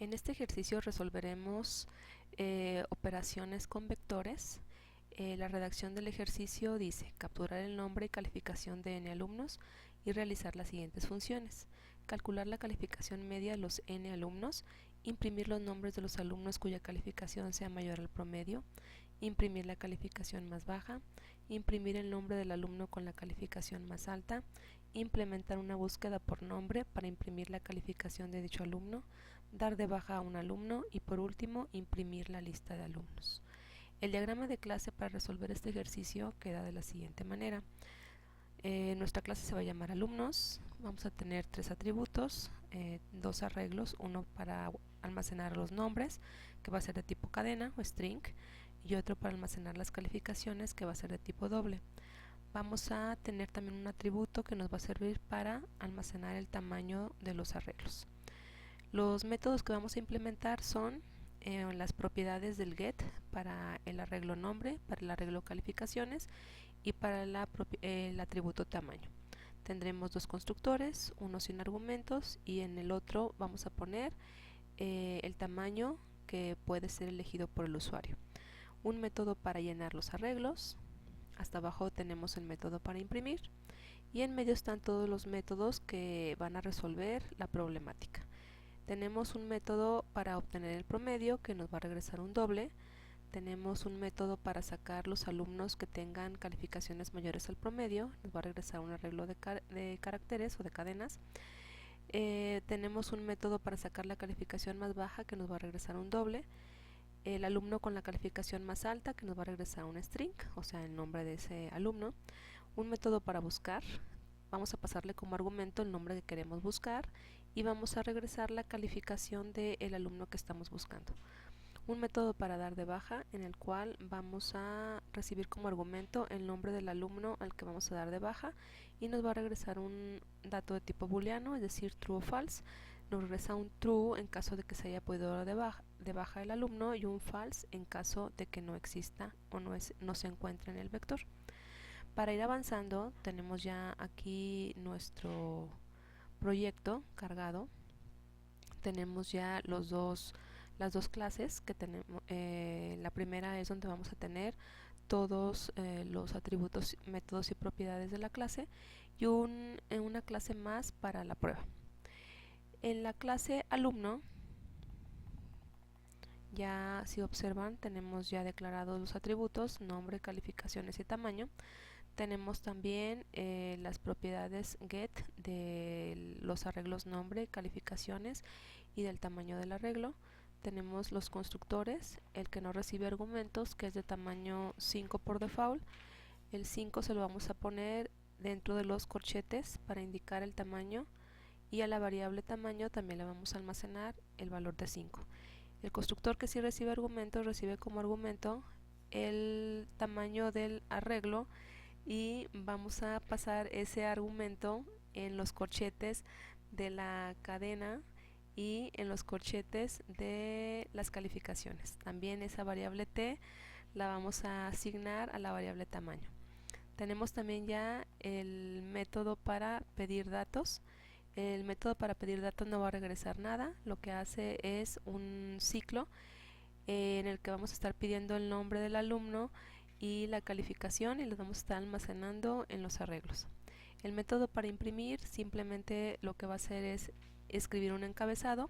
En este ejercicio resolveremos operaciones con vectores. La redacción del ejercicio dice capturar el nombre y calificación de n alumnos y realizar las siguientes funciones: calcular la calificación media de los n alumnos, imprimir los nombres de los alumnos cuya calificación sea mayor al promedio, imprimir la calificación más baja, imprimir el nombre del alumno con la calificación más alta, implementar una búsqueda por nombre para imprimir la calificación de dicho alumno, dar de baja a un alumno y por último imprimir la lista de alumnos. El diagrama de clase para resolver este ejercicio queda de la siguiente manera. Nuestra clase se va a llamar alumnos. Vamos a tener 3 atributos, 2 arreglos, uno para almacenar los nombres, que va a ser de tipo cadena o string, y otro para almacenar las calificaciones, que va a ser de tipo doble. Vamos a tener también un atributo que nos va a servir para almacenar el tamaño de los arreglos. Los métodos que vamos a implementar son las propiedades del get para el arreglo nombre, para el arreglo calificaciones y para el atributo tamaño. Tendremos dos constructores, uno sin argumentos y en el otro vamos a poner el tamaño que puede ser elegido por el usuario. Un método para llenar los arreglos. Hasta abajo tenemos el método para imprimir y en medio están todos los métodos que van a resolver la problemática. Tenemos un método para obtener el promedio que nos va a regresar un doble. Tenemos un método para sacar los alumnos que tengan calificaciones mayores al promedio, nos va a regresar un arreglo de caracteres o de cadenas. Tenemos un método para sacar la calificación más baja que nos va a regresar un doble. El alumno con la calificación más alta que nos va a regresar un string, o sea el nombre de ese alumno. Un método para buscar, vamos a pasarle como argumento el nombre que queremos buscar y vamos a regresar la calificación del alumno que estamos buscando. Un método para dar de baja en el cual vamos a recibir como argumento el nombre del alumno al que vamos a dar de baja y nos va a regresar un dato de tipo booleano, es decir, true o false. Nos regresa un true en caso de que se haya podido dar de baja el alumno y un false en caso de que no exista o no se encuentre en el vector. Para ir avanzando tenemos ya aquí nuestro proyecto cargado. Tenemos ya las dos clases que tenemos. La primera es donde vamos a tener todos los atributos, métodos y propiedades de la clase y una clase más para la prueba. En la clase alumno, ya si observan, tenemos ya declarados los atributos, nombre, calificaciones y tamaño. Tenemos también las propiedades get de los arreglos nombre, calificaciones y del tamaño del arreglo. Tenemos los constructores, el que no recibe argumentos, que es de tamaño 5 por default. El 5 se lo vamos a poner dentro de los corchetes para indicar el tamaño y a la variable tamaño también le vamos a almacenar el valor de 5. El constructor que sí recibe argumentos recibe como argumento el tamaño del arreglo y vamos a pasar ese argumento en los corchetes de la cadena y en los corchetes de las calificaciones. También esa variable t la vamos a asignar a la variable tamaño. Tenemos también ya el método para pedir datos. El método para pedir datos no va a regresar nada, lo que hace es un ciclo en el que vamos a estar pidiendo el nombre del alumno y la calificación y los vamos a estar almacenando en los arreglos. El método para imprimir simplemente lo que va a hacer es escribir un encabezado.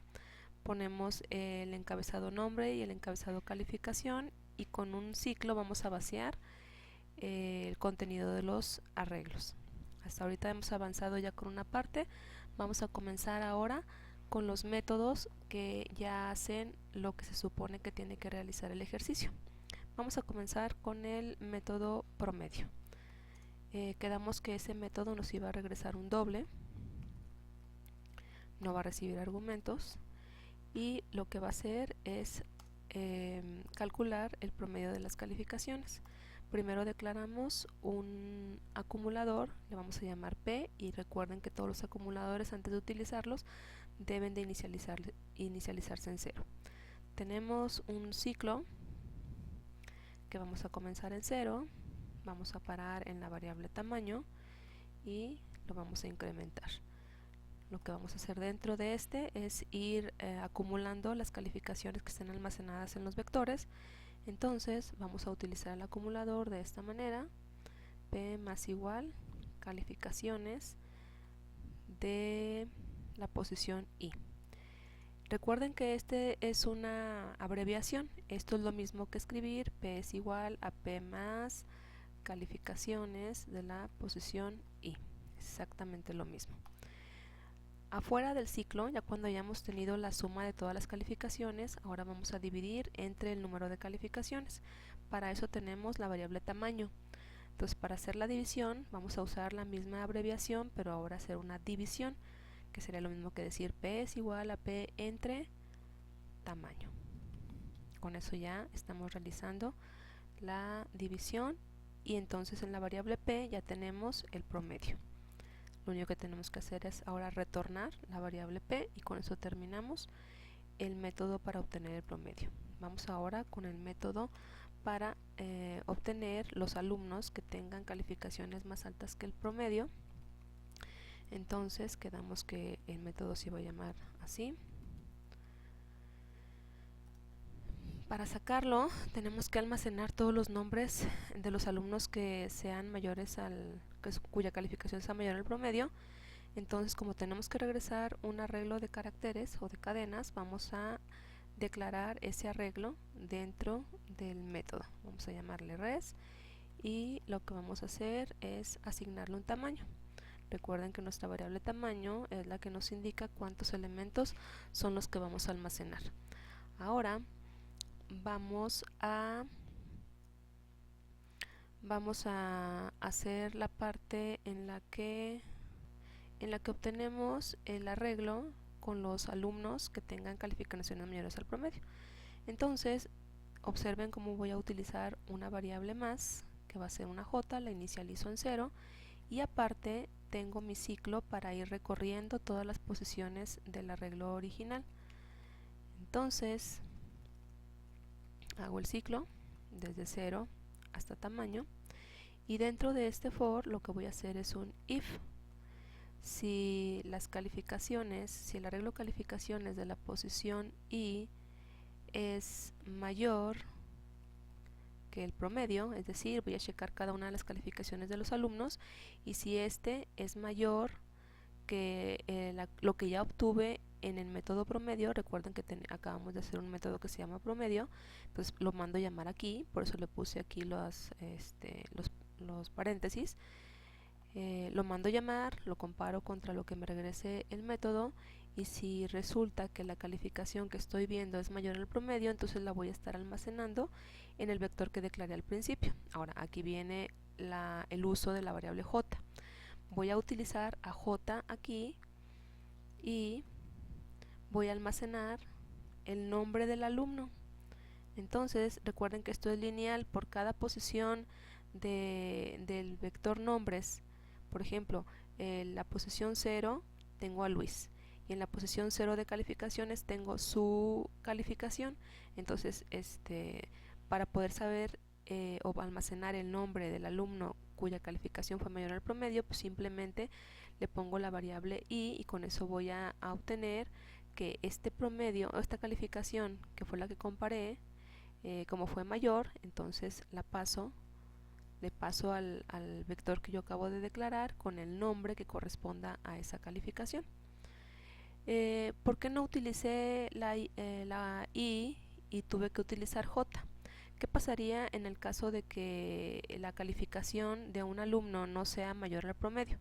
Ponemos el encabezado nombre y el encabezado calificación y con un ciclo vamos a vaciar el contenido de los arreglos. Hasta ahorita hemos avanzado ya con una parte. Vamos a comenzar ahora con los métodos que ya hacen lo que se supone que tiene que realizar el ejercicio. Vamos a comenzar con el método promedio. Quedamos que ese método nos iba a regresar un doble, no va a recibir argumentos y lo que va a hacer es calcular el promedio de las calificaciones. Primero declaramos un acumulador, le vamos a llamar P, y recuerden que todos los acumuladores antes de utilizarlos deben de inicializarse en 0. Tenemos un ciclo que vamos a comenzar en 0, vamos a parar en la variable tamaño y lo vamos a incrementar. lo que vamos a hacer dentro de este es ir acumulando las calificaciones que estén almacenadas en los vectores. Entonces vamos a utilizar el acumulador de esta manera: p más igual calificaciones de la posición i. Recuerden que este es una abreviación. Esto es lo mismo que escribir p es igual a p más calificaciones de la posición i. Exactamente lo mismo. Afuera del ciclo, ya cuando hayamos tenido la suma de todas las calificaciones, ahora vamos a dividir entre el número de calificaciones. Para eso tenemos la variable tamaño. Entonces, para hacer la división vamos a usar la misma abreviación, pero ahora hacer una división, que sería lo mismo que decir p es igual a p entre tamaño. Con eso ya estamos realizando la división, y entonces en la variable p ya tenemos el promedio. Lo único que tenemos que hacer es ahora retornar la variable p, y con eso terminamos el método para obtener el promedio. Vamos ahora con el método para obtener los alumnos que tengan calificaciones más altas que el promedio. Entonces quedamos que el método se va a llamar así. Para sacarlo tenemos que almacenar todos los nombres de los alumnos que sean mayores cuya calificación sea mayor al promedio. Entonces, como tenemos que regresar un arreglo de caracteres o de cadenas, vamos a declarar ese arreglo dentro del método. Vamos a llamarle res, y lo que vamos a hacer es asignarle un tamaño. Recuerden que nuestra variable tamaño es la que nos indica cuántos elementos son los que vamos a almacenar. Ahora vamos a hacer la parte en la que obtenemos el arreglo con los alumnos que tengan calificaciones mayores al promedio. Entonces, observen cómo voy a utilizar una variable más, que va a ser una j, la inicializo en 0, y aparte tengo mi ciclo para ir recorriendo todas las posiciones del arreglo original. Entonces, hago el ciclo desde 0 hasta tamaño, y dentro de este for lo que voy a hacer es un if. Si las calificaciones, si el arreglo calificaciones de la posición i es mayor que el promedio, es decir, voy a checar cada una de las calificaciones de los alumnos, y si este es mayor que lo que ya obtuve en el método promedio, recuerden que acabamos de hacer un método que se llama promedio, entonces lo mando a llamar aquí, por eso le puse aquí los paréntesis. Lo mando a llamar, lo comparo contra lo que me regrese el método, y si resulta que la calificación que estoy viendo es mayor al promedio, entonces la voy a estar almacenando en el vector que declaré al principio. Ahora aquí viene el uso de la variable j. Voy a utilizar a j aquí, y voy a almacenar el nombre del alumno. Entonces recuerden que esto es lineal. Por cada posición del vector nombres, por ejemplo, en la posición 0 tengo a Luis, y en la posición 0 de calificaciones tengo su calificación. Entonces para poder saber o almacenar el nombre del alumno cuya calificación fue mayor al promedio, pues simplemente le pongo la variable i, y con eso voy a obtener que este promedio o esta calificación, que fue la que comparé, como fue mayor, entonces le paso al vector que yo acabo de declarar con el nombre que corresponda a esa calificación. ¿Por qué no utilicé la i y tuve que utilizar j? ¿Qué pasaría en el caso de que la calificación de un alumno no sea mayor al promedio?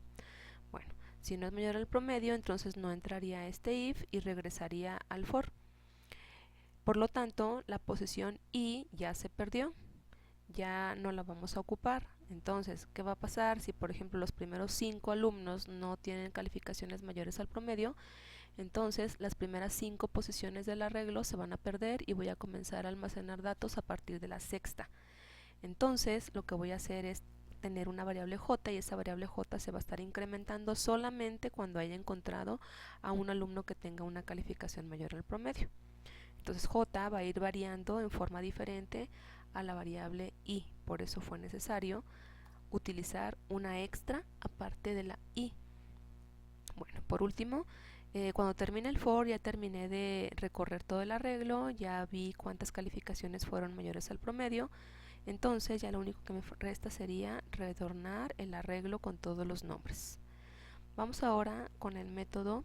Bueno, si no es mayor al promedio, entonces no entraría este if y regresaría al for. Por lo tanto, la posición i ya se perdió, ya no la vamos a ocupar. Entonces, ¿qué va a pasar si, por ejemplo, los primeros 5 alumnos no tienen calificaciones mayores al promedio? Entonces, las primeras 5 posiciones del arreglo se van a perder, y voy a comenzar a almacenar datos a partir de la sexta. Entonces, lo que voy a hacer es tener una variable j, y esa variable j se va a estar incrementando solamente cuando haya encontrado a un alumno que tenga una calificación mayor al promedio. Entonces j va a ir variando en forma diferente a la variable i. Por eso fue necesario utilizar una extra aparte de la i. Bueno, por último, cuando termine el for, ya terminé de recorrer todo el arreglo, ya vi cuántas calificaciones fueron mayores al promedio. Entonces ya lo único que me resta sería retornar el arreglo con todos los nombres. Vamos ahora con el método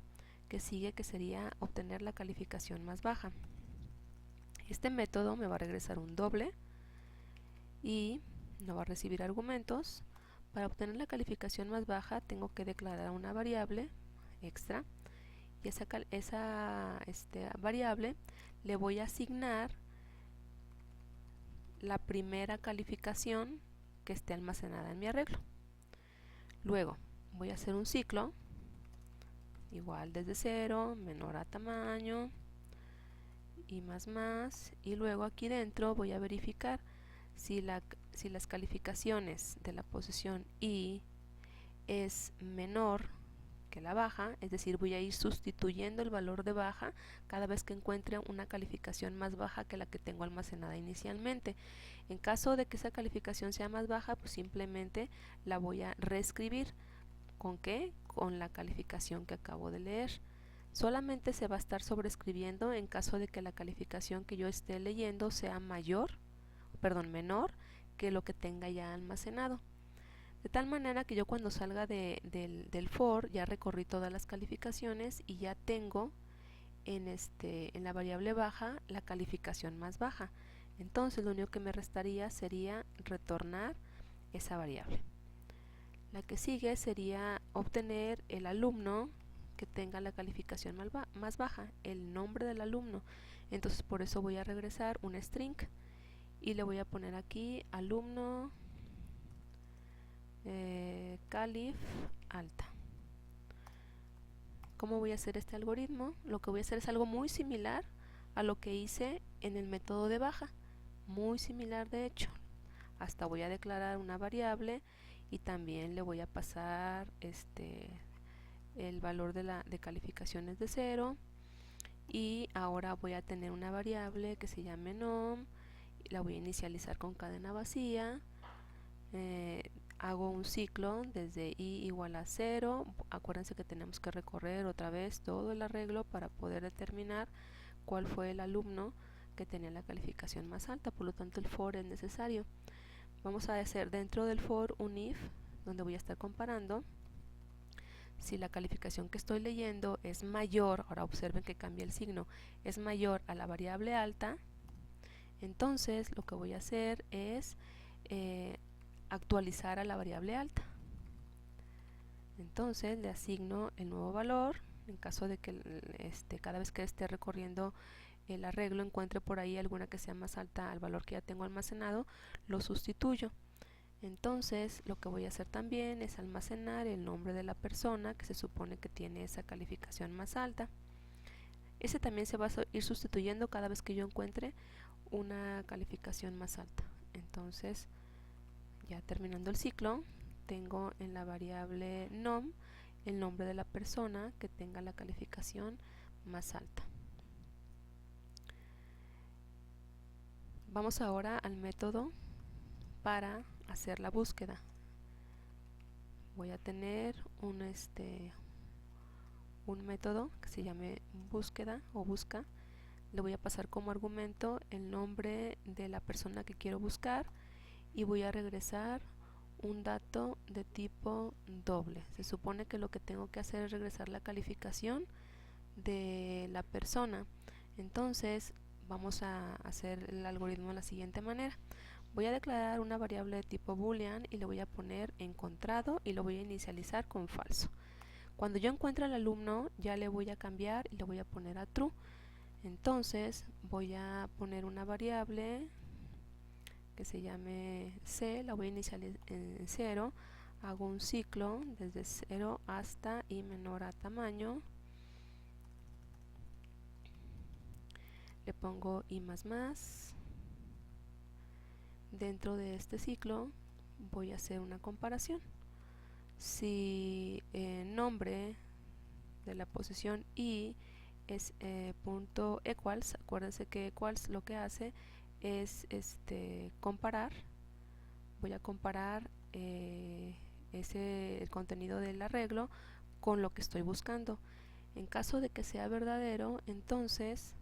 que sigue, que sería obtener la calificación más baja. Este método me va a regresar un doble y no va a recibir argumentos. Para obtener la calificación más baja tengo que declarar una variable extra y esa variable le voy a asignar la primera calificación que esté almacenada en mi arreglo. Luego voy a hacer un ciclo igual desde 0, menor a tamaño y más, y luego aquí dentro voy a verificar si las calificaciones de la posición I es menor que la baja, es decir, voy a ir sustituyendo el valor de baja cada vez que encuentre una calificación más baja que la que tengo almacenada inicialmente. En caso de que esa calificación sea más baja, pues simplemente la voy a reescribir. ¿Con qué? Con la calificación que acabo de leer. Solamente se va a estar sobreescribiendo en caso de que la calificación que yo esté leyendo sea menor que lo que tenga ya almacenado. De tal manera que yo cuando salga del for ya recorrí todas las calificaciones y ya tengo en la variable baja la calificación más baja. Entonces lo único que me restaría sería retornar esa variable. La que sigue sería obtener el alumno que tenga la calificación más baja, el nombre del alumno. Entonces por eso voy a regresar un string y le voy a poner aquí alumno calif alta. ¿Cómo voy a hacer este algoritmo? Lo que voy a hacer es algo muy similar a lo que hice en el método de baja, muy similar de hecho. Hasta voy a declarar una variable y también le voy a pasar el valor de calificaciones de 0, y ahora voy a tener una variable que se llame nom, y la voy a inicializar con cadena vacía. Hago un ciclo desde i igual a 0. Acuérdense que tenemos que recorrer otra vez todo el arreglo para poder determinar cuál fue el alumno que tenía la calificación más alta, por lo tanto el for es necesario. Vamos a hacer dentro del for un if, donde voy a estar comparando si la calificación que estoy leyendo es mayor, ahora observen que cambia el signo, es mayor a la variable alta. Entonces lo que voy a hacer es actualizar a la variable alta. Entonces le asigno el nuevo valor. En caso de que cada vez que esté recorriendo el arreglo encuentre por ahí alguna que sea más alta al valor que ya tengo almacenado, lo sustituyo. Entonces lo que voy a hacer también es almacenar el nombre de la persona que se supone que tiene esa calificación más alta. Ese también se va a ir sustituyendo cada vez que yo encuentre una calificación más alta. Entonces, ya terminando el ciclo, tengo en la variable nom el nombre de la persona que tenga la calificación más alta. Vamos ahora al método para hacer la búsqueda. Voy a tener un método que se llame búsqueda o busca. Le voy a pasar como argumento el nombre de la persona que quiero buscar y voy a regresar un dato de tipo doble. Se supone que lo que tengo que hacer es regresar la calificación de la persona. Entonces vamos a hacer el algoritmo de la siguiente manera. Voy a declarar una variable de tipo boolean y le voy a poner encontrado y lo voy a inicializar con falso. Cuando yo encuentre al alumno ya le voy a cambiar y le voy a poner a true. Entonces voy a poner una variable que se llame c, la voy a inicializar en 0, hago un ciclo desde 0 hasta i menor a tamaño, le pongo i más. Dentro de este ciclo voy a hacer una comparación. Si el nombre de la posición i es punto equals, acuérdense que equals lo que hace es comparar. Voy a comparar el contenido del arreglo con lo que estoy buscando. En caso de que sea verdadero, entonces